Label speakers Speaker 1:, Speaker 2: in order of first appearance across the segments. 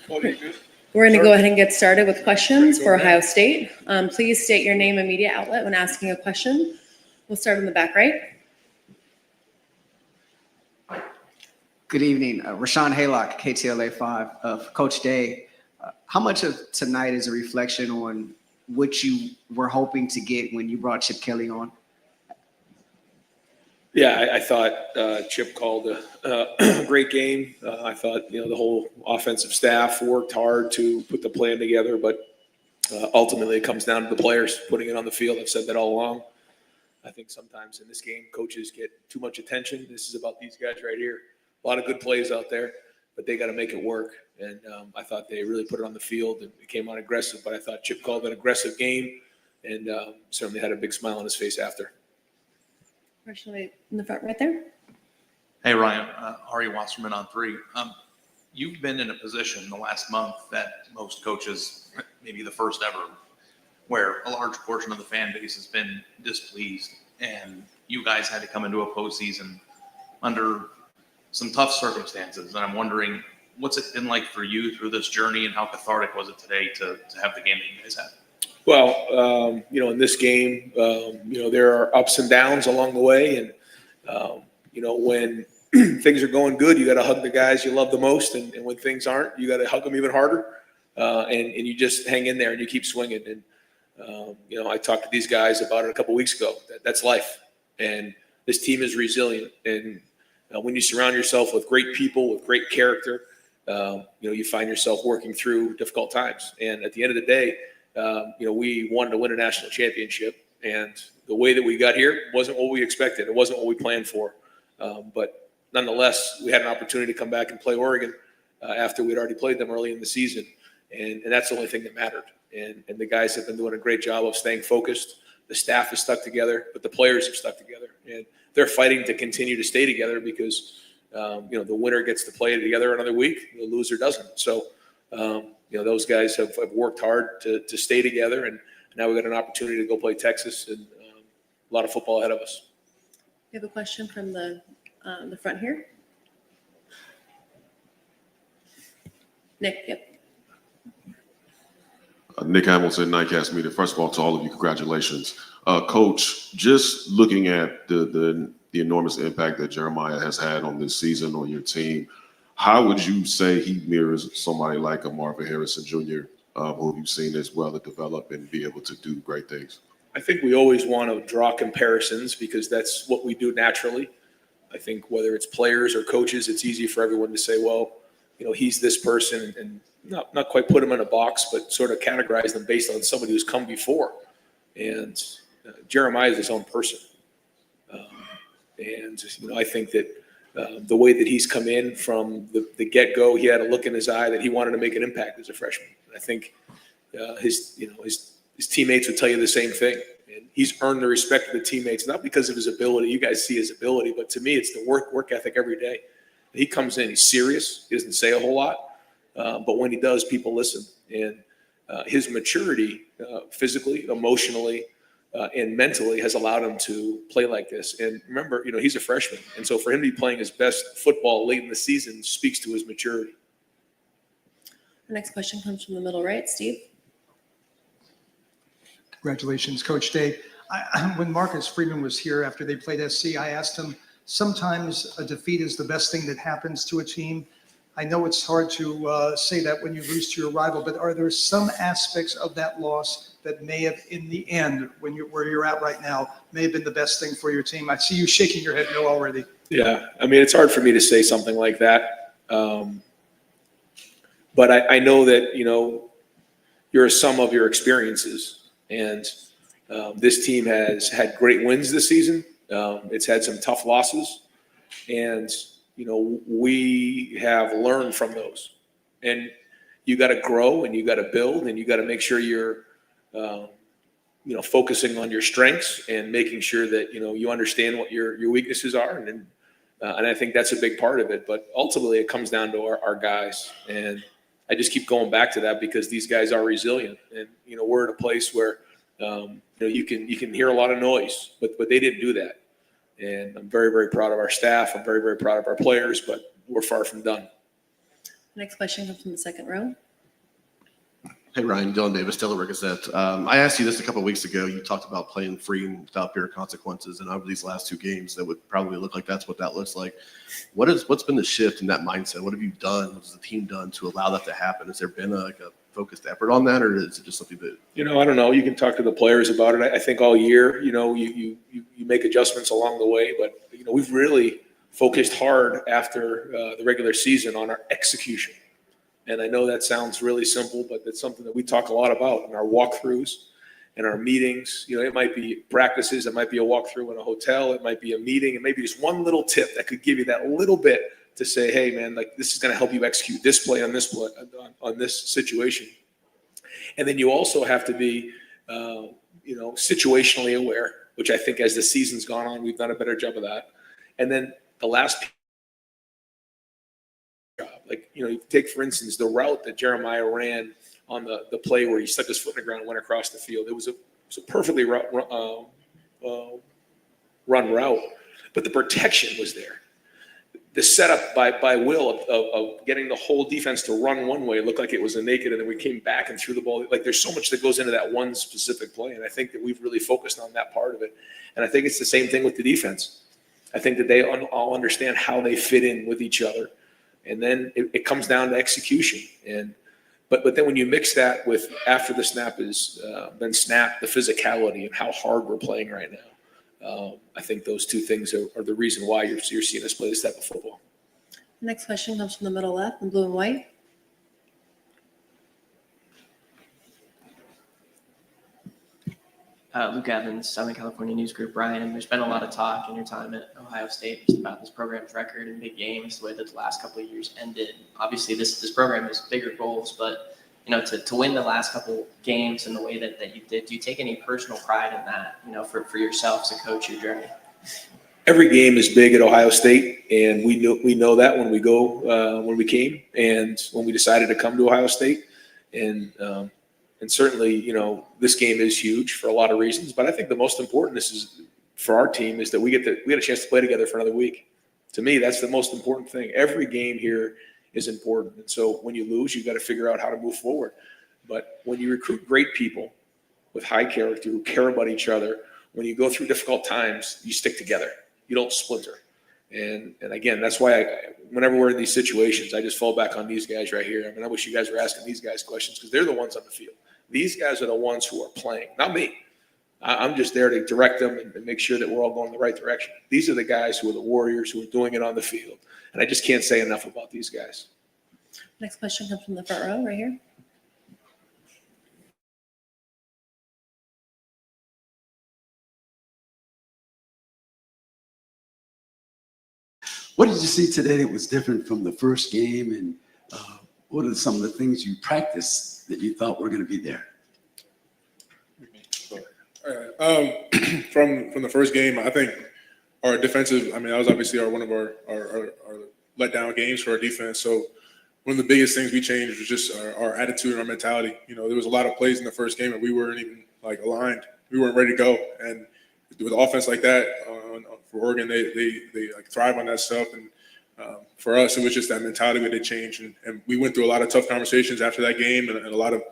Speaker 1: We're going to go ahead and get started with questions for Ohio State. Please state your name and media outlet when asking a question. We'll start in the back right.
Speaker 2: Good evening. Rashawn Haylock, KTLA 5. Coach Day, how much of tonight is a reflection on what you were hoping to get when you brought Chip Kelly on?
Speaker 3: Yeah, I thought Chip called a great game. I thought, the whole offensive staff worked hard to put the plan together, but ultimately it comes down to the players putting it on the field. I've said that all along. I think sometimes in this game, coaches get too much attention. This is about these guys right here. A lot of good plays out there, but they got to make it work. And I thought they really put it on the field and it came out aggressive, but I thought Chip called an aggressive game and certainly had a big smile on his face after.
Speaker 1: Question in the front right there.
Speaker 4: Hey, Ryan. Ari Wasserman on 3. You've been in a position the last month that most coaches, maybe the first ever, where a large portion of the fan base has been displeased, and you guys had to come into a postseason under some tough circumstances. And I'm wondering, what's it been like for you through this journey, and how cathartic was it today to have the game that you guys had?
Speaker 3: Well, in this game, there are ups and downs along the way. And, when things are going good, you got to hug the guys you love the most. And when things aren't, you got to hug them even harder. And you just hang in there and you keep swinging. And, I talked to these guys about it a couple of weeks ago. That's life. And this team is resilient. And when you surround yourself with great people, with great character, you find yourself working through difficult times. And at the end of the day, we wanted to win a national championship, and the way that we got here wasn't what we expected. It wasn't what we planned for. But nonetheless, we had an opportunity to come back and play Oregon after we'd already played them early in the season. And that's the only thing that mattered. And the guys have been doing a great job of staying focused. The staff has stuck together, but the players have stuck together. And they're fighting to continue to stay together because, the winner gets to play together another week. The loser doesn't. So, those guys have worked hard to stay together, and now we got an opportunity to go play Texas, and a lot of football ahead of us.
Speaker 1: We have a question from the front here. Nick, yep.
Speaker 5: Nick Hamilton, Nightcast Media. First of all, to all of you, congratulations. Coach, just looking at the enormous impact that Jeremiah has had on this season, on your team, how would you say he mirrors somebody like a Marvin Harrison Jr., who you've seen as well to develop and be able to do great things?
Speaker 3: I think we always want to draw comparisons because that's what we do naturally. I think whether it's players or coaches, it's easy for everyone to say, well, he's this person, and not quite put him in a box, but sort of categorize them based on somebody who's come before. And Jeremiah is his own person. I think that the way that he's come in from the get-go, he had a look in his eye that he wanted to make an impact as a freshman. And I think his teammates would tell you the same thing. And he's earned the respect of the teammates, not because of his ability. You guys see his ability, but to me, it's the work ethic every day. He comes in, he's serious. He doesn't say a whole lot. But when he does, people listen. And his maturity, physically, emotionally, and mentally, has allowed him to play like this. And remember, he's a freshman. And so for him to be playing his best football late in the season speaks to his maturity.
Speaker 1: The next question comes from the middle right. Steve.
Speaker 6: Congratulations, Coach Day. When Marcus Freeman was here after they played SC, I asked him, sometimes a defeat is the best thing that happens to a team. I know it's hard to say that when you lose to your rival, but are there some aspects of that loss that may have, in the end, where you're at right now, may have been the best thing for your team? I see you shaking your head no already.
Speaker 3: Yeah, it's hard for me to say something like that. But I know that, you're a sum of your experiences. And this team has had great wins this season. It's had some tough losses. And we have learned from those, and you got to grow and you got to build and you got to make sure you're, focusing on your strengths and making sure that, you understand what your weaknesses are. And I think that's a big part of it, but ultimately it comes down to our guys. And I just keep going back to that because these guys are resilient, and, we're at a place where, you can hear a lot of noise, but they didn't do that. And I'm very, very proud of our staff. I'm very, very proud of our players, but we're far from done.
Speaker 1: Next question comes from the second row.
Speaker 7: Hey, Ryan, Dylan Davis, Delaware Gazette. I asked you this a couple of weeks ago. You talked about playing free and without fear of consequences. And over these last 2 games, that would probably look like that's what that looks like. What's been the shift in that mindset? What have you done? What has the team done to allow that to happen? Has there been a focused effort on that, or is it just something that?
Speaker 3: I don't know. You can talk to the players about it. I think all year, you make adjustments along the way, but we've really focused hard after the regular season on our execution. And I know that sounds really simple, but it's something that we talk a lot about in our walkthroughs and our meetings. It might be practices, it might be a walkthrough in a hotel, it might be a meeting, and maybe just one little tip that could give you that little bit to say, hey, man, like this is going to help you execute this play on this play, on this situation. And then you also have to be, situationally aware, which I think as the season's gone on, we've done a better job of that. And then the last job, you take, for instance, the route that Jeremiah ran on the play where he stuck his foot in the ground and went across the field. It was a perfectly run route, but the protection was there. The setup by Will of getting the whole defense to run one way looked like it was a naked, and then we came back and threw the ball. Like there's so much that goes into that one specific play, and I think that we've really focused on that part of it. And I think it's the same thing with the defense. I think that they all understand how they fit in with each other, and then it comes down to execution. But then when you mix that with after the snap is been snapped, the physicality and how hard we're playing right now. I think those two things are the reason why you're seeing us play this type of football.
Speaker 1: Next question comes from the middle left in blue and white.
Speaker 8: Luke Evans, Southern California News Group. Ryan, there's been a lot of talk in your time at Ohio State just about this program's record in big games, the way that the last couple of years ended. Obviously, this program has bigger goals, but to win the last couple games in the way that you did, do you take any personal pride in that, for yourself as a coach, your journey?
Speaker 3: Every game is big at Ohio State, and we know that when we came and when we decided to come to Ohio State. And certainly, this game is huge for a lot of reasons, but I think the most important for our team is that we had a chance to play together for another week. To me, that's the most important thing. Every game here is important. And so when you lose, you've got to figure out how to move forward. But when you recruit great people with high character who care about each other, when you go through difficult times, you stick together. You don't splinter. And again, that's why whenever we're in these situations, I just fall back on these guys right here. I mean, I wish you guys were asking these guys questions because they're the ones on the field. These guys are the ones who are playing, not me. I'm just there to direct them and make sure that we're all going in the right direction. These are the guys who are the warriors who are doing it on the field. And I just can't say enough about these guys.
Speaker 1: Next question comes from the front row right here.
Speaker 9: What did you see today that was different from the first game, and what are some of the things you practiced that you thought were going to be there?
Speaker 10: From the first game, I think our defensive, that was obviously one of our letdown games for our defense. So one of the biggest things we changed was just our attitude and our mentality. There was a lot of plays in the first game and we weren't even aligned. We weren't ready to go. And with offense like that for Oregon, they thrive on that stuff. And for us, it was just that mentality we had to change. And we went through a lot of tough conversations after that game and a lot of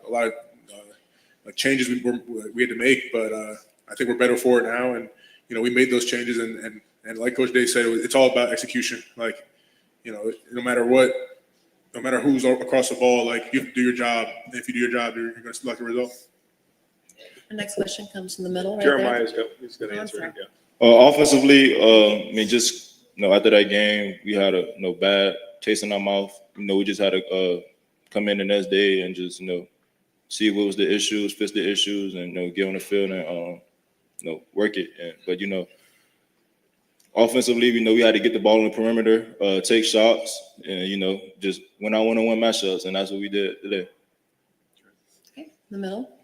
Speaker 10: changes we had to make. But I think we're better for it now. And, we made those changes. And like Coach Day said, it's all about execution. No matter what, no matter who's across the ball, you have to do your job. And if you do your job, you're going to select a result.
Speaker 1: The next question comes from the middle right
Speaker 3: Jeremiah's
Speaker 1: there.
Speaker 3: he's going to answer it. Yeah.
Speaker 11: Offensively, after that game, we had a bad taste in our mouth. We just had to come in the next day and just see what was the issues, fix the issues, and get on the field and work it. But offensively, we had to get the ball on the perimeter, take shots, and just win our one-on-one matchups, and that's what we did today.
Speaker 1: Okay, in the middle.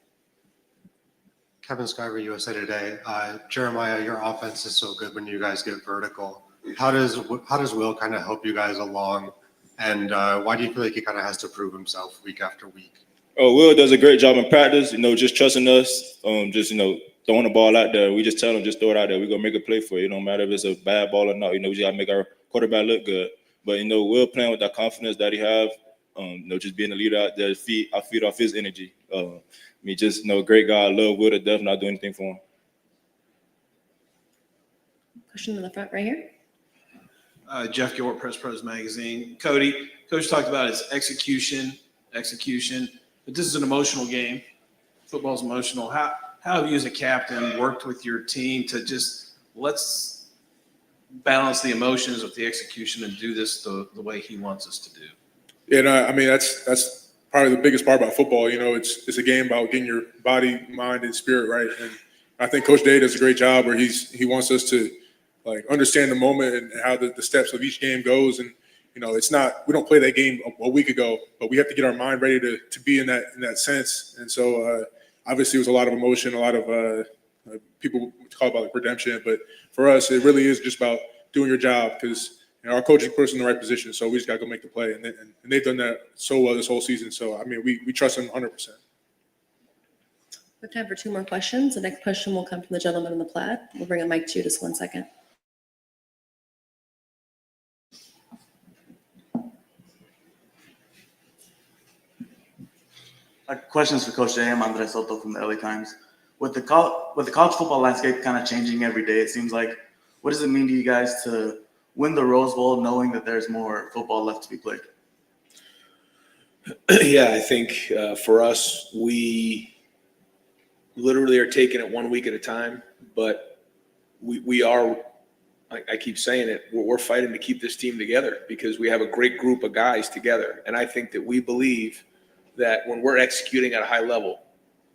Speaker 12: Kevin Skyver, USA Today. Jeremiah, your offense is so good when you guys get vertical. How does Will kind of help you guys along, and why do you feel like he kind of has to prove himself week after week?
Speaker 11: Oh, Will does a great job in practice. Just trusting us. Throwing the ball out there. We just tell him just throw it out there. We're gonna make a play for it. It don't matter if it's a bad ball or not. We just gotta make our quarterback look good. But Will playing with that confidence that he have, Just being a leader out there, I feed off his energy. Just great guy, I love Will to death, and I'll do anything for him.
Speaker 1: Question in the front right here.
Speaker 13: Jeff Gilbert, Press Pros Magazine. Cody, Coach talked about his execution, but this is an emotional game. Football's emotional. How have you as a captain worked with your team to just let's balance the emotions with the execution and do this the way he wants us to do?
Speaker 10: Yeah, no, I mean, that's probably the biggest part about football. It's a game about getting your body, mind, and spirit right. And I think Coach Day does a great job where he wants us to understand the moment and how the steps of each game goes. And it's not, we don't play that game a week ago, but we have to get our mind ready to be in that sense. And so obviously it was a lot of emotion, a lot of people talk about redemption, but for us it really is just about doing your job, because our coaching puts us in the right position. So we just got to go make the play, and they've done that so well this whole season. So I mean, we trust them 100%.
Speaker 1: We have time for 2 more questions. The next question will come from the gentleman in the plaid. We'll bring a mic to you just 1 second.
Speaker 14: Questions for Coach Day. I'm Andres Soto from the LA Times. With the college football landscape kind of changing every day, it seems like, what does it mean to you guys to win the Rose Bowl knowing that there's more football left to be played?
Speaker 3: Yeah, I think for us, we literally are taking it 1 week at a time, but we are, I keep saying it, we're fighting to keep this team together because we have a great group of guys together. And I think that we believe that when we're executing at a high level,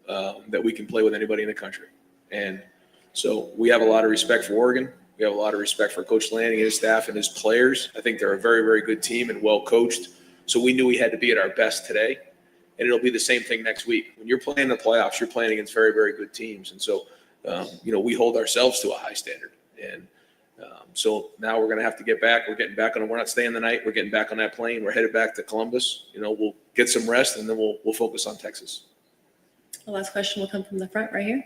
Speaker 3: that we can play with anybody in the country. And so we have a lot of respect for Oregon. We have a lot of respect for Coach Lanning and his staff and his players. I think they're a very, very good team and well coached. So we knew we had to be at our best today. And it'll be the same thing next week. When you're playing the playoffs, you're playing against very, very good teams. And so, we hold ourselves to a high standard. And so now we're going to have to get back. We're getting back on. We're not staying the night. We're getting back on that plane. We're headed back to Columbus. We'll get some rest, and then we'll focus on Texas.
Speaker 1: The last question will come from the front right here.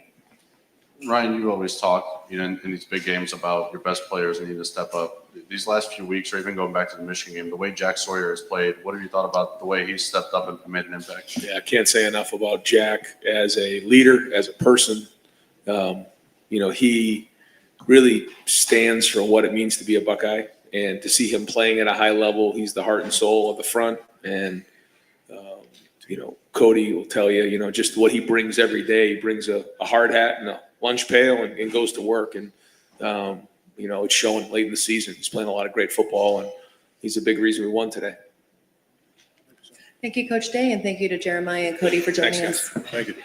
Speaker 15: Ryan, you always talk, in these big games about your best players need to step up. These last few weeks, or even going back to the Michigan game, the way Jack Sawyer has played, what have you thought about the way he stepped up and made an impact?
Speaker 3: Yeah, I can't say enough about Jack as a leader, as a person. He really stands for what it means to be a Buckeye, and to see him playing at a high level, he's the heart and soul of the front. And Cody will tell you, just what he brings every day. He brings a hard hat and a lunch pail and goes to work. And, it's showing late in the season. He's playing a lot of great football, and he's a big reason we won today.
Speaker 1: Thank you, Coach Day, and thank you to Jeremiah and Cody for joining us.
Speaker 10: Thank you.